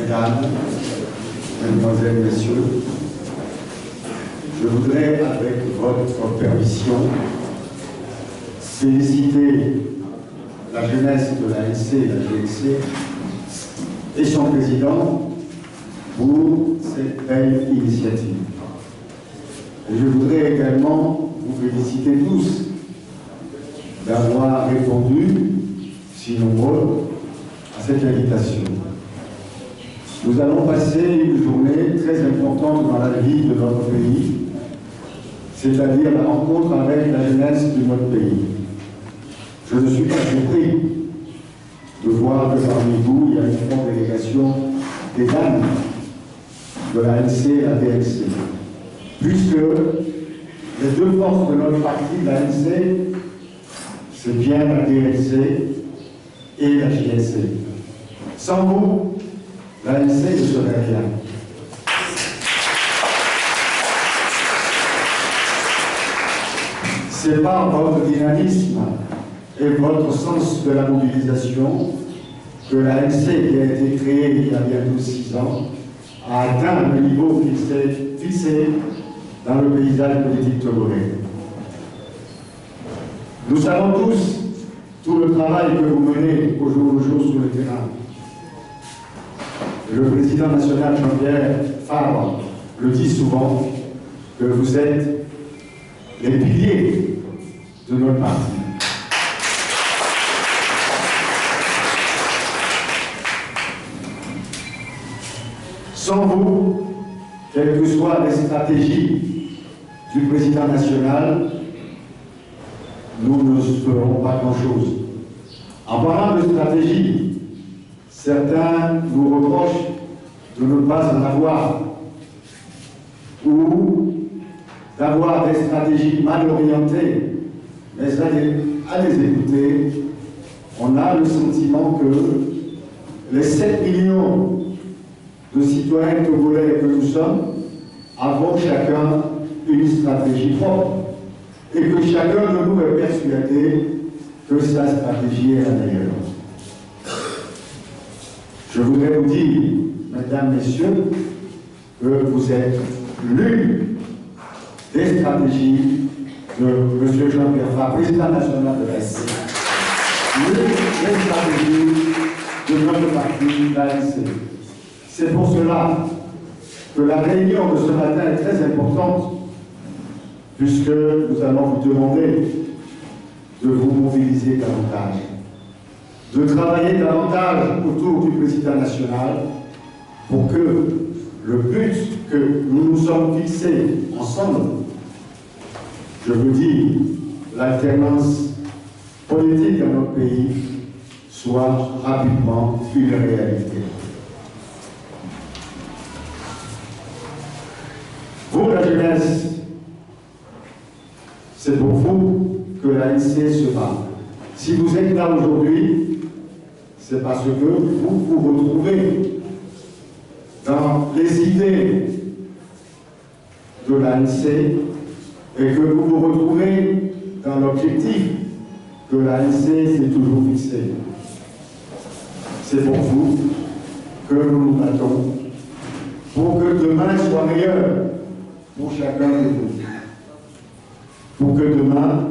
mesdames, mesdemoiselles, messieurs, je voudrais, avec votre permission, féliciter la jeunesse de l'ANC et la GLC et son président pour cette belle initiative. Et je voudrais également vous féliciter tous d'avoir répondu, si nombreux, à cette invitation. Nous allons passer une journée très importante dans la vie de notre pays, c'est-à-dire la rencontre avec la jeunesse de notre pays. Je ne suis pas surpris de voir que parmi vous, il y a une forte délégation des dames de la l'ANC et la DLC, puisque les deux forces de notre parti, l'ANC, c'est bien la DLC et la JLC. Sans vous, l'ANC ne serait rien. C'est par votre dynamisme et votre sens de la mobilisation que l'ANC, qui a été créée il y a bientôt 6 ans, a atteint le niveau fixé dans le paysage politique togolais. Nous savons tous tout le travail que vous menez au jour le jour sur le terrain. Le président national Jean-Pierre Fabre le dit souvent que vous êtes les piliers de notre parti. Sans vous, quelles que soient les stratégies du président national, nous ne ferons pas grand-chose. En parlant de stratégie, certains nous reprochent de ne pas en avoir ou d'avoir des stratégies mal orientées, mais à les écouter, on a le sentiment que les 7 millions de citoyens togolais que nous sommes avons chacun une stratégie propre et que chacun de nous est persuadé que sa stratégie est la meilleure. Je voudrais vous dire, mesdames, messieurs, que vous êtes l'une des stratégies de M. Jean-Pierre Fabre, président national de l'ANC, l'une des stratégies de notre parti, l'ANC. C'est pour cela que la réunion de ce matin est très importante, puisque nous allons vous demander de vous mobiliser davantage, de travailler davantage autour du président national pour que le but que nous nous sommes fixés ensemble, je veux dire l'alternance politique dans notre pays, soit rapidement une réalité. Vous, la jeunesse, c'est pour vous que l'ANC se bat. Si vous êtes là aujourd'hui, c'est parce que vous vous retrouvez dans les idées de l'ANC et que vous vous retrouvez dans l'objectif que l'ANC s'est toujours fixé. C'est pour vous que nous nous battons, pour que demain soit meilleur pour chacun de vous. Pour que demain,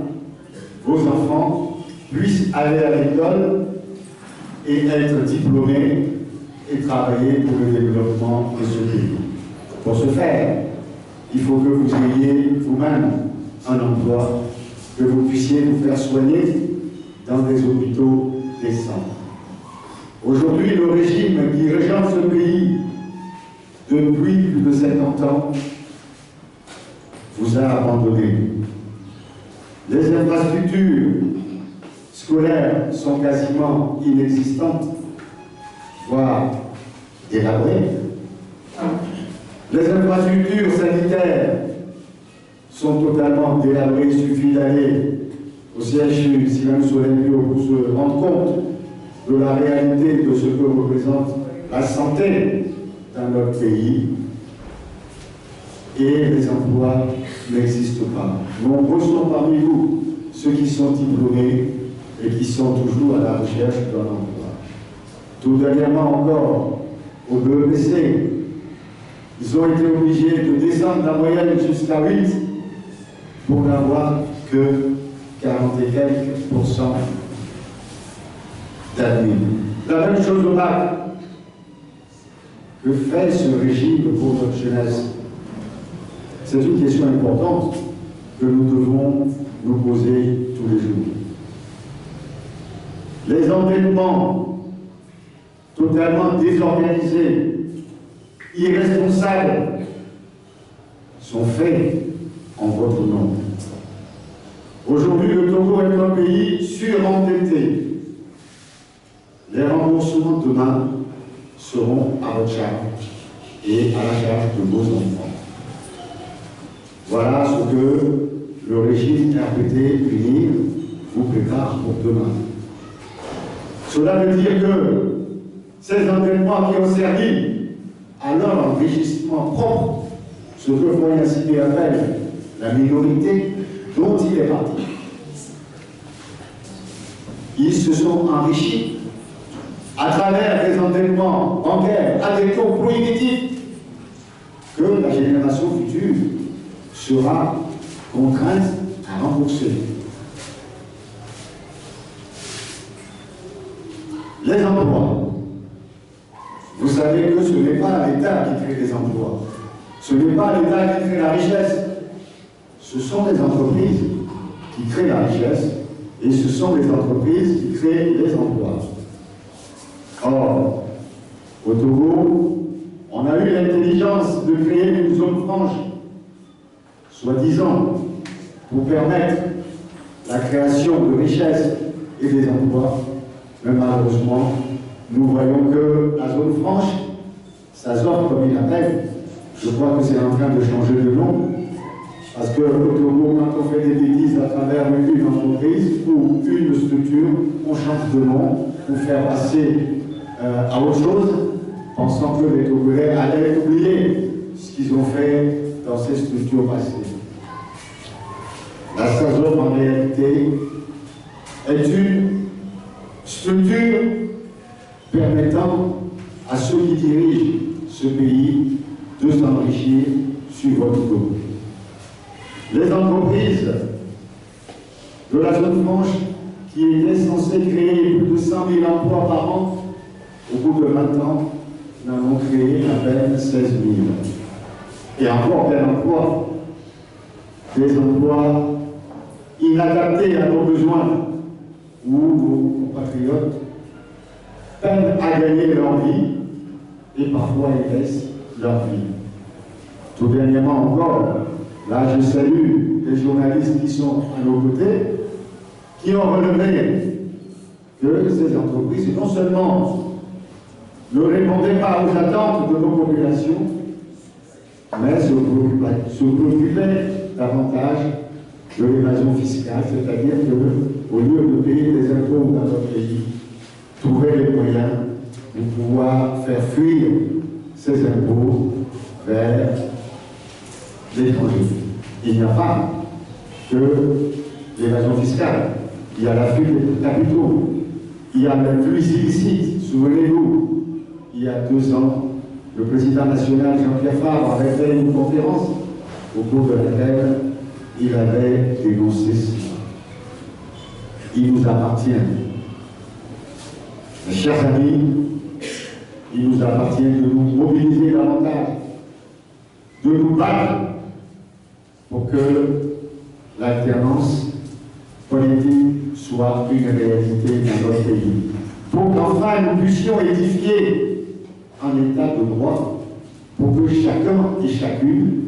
vos enfants puissent aller à l'école et être diplômés et travailler pour le développement de ce pays. Pour ce faire, il faut que vous ayez vous-même un emploi, que vous puissiez vous faire soigner dans des hôpitaux décents. Aujourd'hui, le régime qui régente ce pays depuis plus de 50 ans vous a abandonné. Les infrastructures scolaires sont quasiment inexistantes, voire délabrées. Les infrastructures sanitaires sont totalement délabrées. Il suffit d'aller au CHU, Sylvain Solenio, pour se rendre compte de la réalité de ce que représente la santé dans notre pays. Et les emplois n'existent pas. Nombreux sont parmi vous ceux qui sont diplômés et qui sont toujours à la recherche d'un emploi. Tout dernièrement encore, au BEPC. Ils ont été obligés de descendre la moyenne jusqu'à 8 pour n'avoir que 40 et quelques % d'admis. La même chose au bac. Que fait ce régime pour notre jeunesse? C'est une question importante que nous devons nous poser tous les jours. Les endettements totalement désorganisés, irresponsables, sont faits en votre nom. Aujourd'hui, le Togo est un pays surendetté. Les remboursements demain seront à votre charge et à la charge de vos enfants. Voilà ce que le régime RPT unir vous prépare pour demain. Cela veut dire que ces endettements qui ont servi à leur enrichissement propre, ce que Foyer Cité appelle la minorité dont il est parti, ils se sont enrichis à travers des endettements bancaires à des taux prohibitifs que la génération future sera contrainte à rembourser. Les emplois. Vous savez que ce n'est pas l'État qui crée les emplois. Ce n'est pas l'État qui crée la richesse. Ce sont les entreprises qui créent la richesse et ce sont les entreprises qui créent les emplois. Or, au Togo, on a eu l'intelligence de créer une zone franche, soi-disant, pour permettre la création de richesses et des emplois. Mais malheureusement, nous voyons que la zone franche, ça sort comme il appelle. Je crois que c'est en train de changer de nom. Parce que au Togo, quand on fait des bêtises à travers une entreprise ou une structure, on change de nom pour faire passer à autre chose, pensant que les Togolais allaient oublier ce qu'ils ont fait dans ces structures passées. La SAZOP, en réalité, est une structure permettant à ceux qui dirigent ce pays de s'enrichir sur votre dos. Les entreprises de la zone franche qui étaient censées créer plus de 100 000 emplois par an, au bout de 20 ans, n'en ont créé à peine 16 000. Et encore quel emploi? Des emplois inadaptés à nos besoins, où nos compatriotes peinent à gagner leur vie et parfois ils laissent leur vie. Tout dernièrement encore, là je salue les journalistes qui sont à nos côtés, qui ont relevé que ces entreprises non seulement ne répondaient pas aux attentes de nos populations, mais se préoccupaient davantage de l'évasion fiscale, c'est-à-dire qu'au lieu de payer des impôts dans notre pays, trouver les moyens pour pouvoir faire fuir ces impôts vers l'étranger. Il n'y a pas que l'évasion fiscale, il y a la fuite des capitaux, il y a le flux illicite. Souvenez-vous, il y a 2 ans, le président national Jean-Pierre Favre avait fait une conférence au cours de laquelle il avait dénoncé cela. Il nous appartient, mes chers amis, il nous appartient de nous mobiliser davantage, de nous battre pour que l'alternance politique soit une réalité dans notre pays. Pour qu'enfin nous puissions édifier un état de droit, pour que chacun et chacune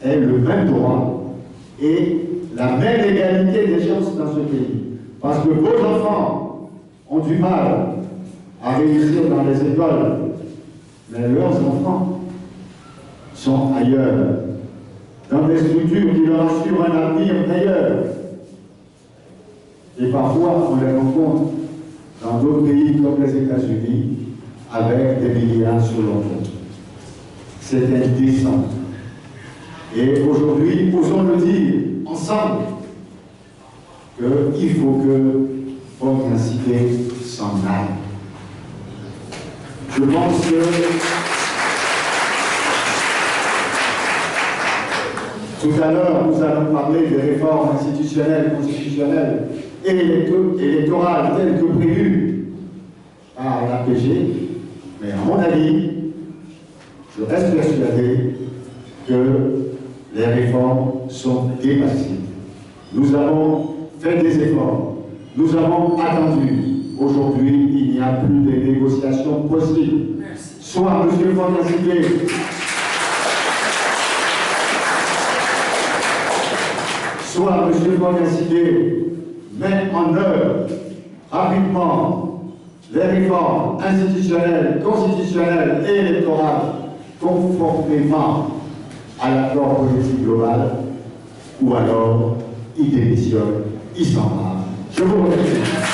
ait le même droit et la même égalité des chances dans ce pays. Parce que vos enfants ont du mal à réussir dans les écoles, mais leurs enfants sont ailleurs, dans des structures qui leur assurent un avenir meilleur. Et parfois, on les rencontre dans d'autres pays comme les États-Unis, avec des milliards sur leur compte. C'est indécent. Et aujourd'hui, osons le dire ensemble qu'il faut que Foyer Cité s'en aille. Je pense que tout à l'heure, nous allons parler des réformes institutionnelles, constitutionnelles et électorales telles que prévues par l'APG. Mais à mon avis, je reste persuadé que les réformes sont dépassées. Nous avons fait des efforts, nous avons attendu. Aujourd'hui, il n'y a plus de négociations possibles. Soit M. Fornasier met en œuvre rapidement les réformes institutionnelles, constitutionnelles et électorales conformément à l'accord politique global, ou alors il démissionne, il s'en va. Je vous remercie.